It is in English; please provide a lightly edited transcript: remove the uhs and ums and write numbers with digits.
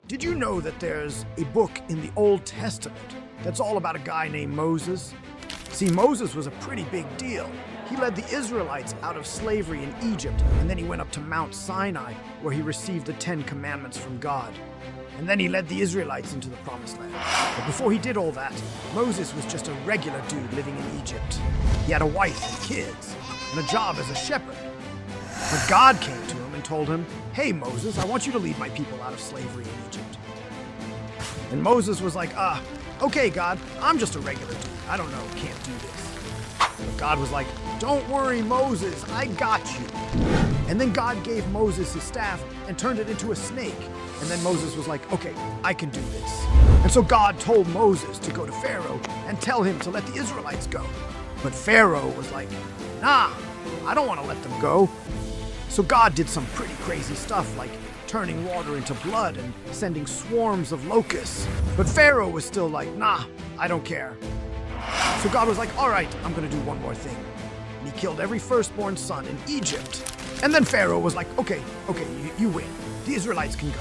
Did you know that there's a book in the Old Testament that's all about a guy named Moses? See, Moses was a pretty big deal. He led the Israelites out of slavery in Egypt, and then he went up to Mount Sinai, where he received the 10 Commandments from God. And then he led the Israelites into the Promised Land. But before he did all that, Moses was just a regular dude living in Egypt. He had a wife and kids, and a job as a shepherd. But God came to him and told him, "Hey Moses, I want you to lead my people out of slavery in Egypt." And Moses was like, okay God, I'm just a regular dude. I don't know, can't do this. But God was like, "Don't worry Moses, I got you." And then God gave Moses his staff and turned it into a snake. And then Moses was like, "Okay, I can do this." And so God told Moses to go to Pharaoh and tell him to let the Israelites go. But Pharaoh was like, "Nah, I don't want to let them go." So God did some pretty crazy stuff, like turning water into blood and sending swarms of locusts. But Pharaoh was still like, "Nah, I don't care." So God was like, "All right, I'm going to do one more thing." And he killed every firstborn son in Egypt. And then Pharaoh was like, okay, you win. The Israelites can go.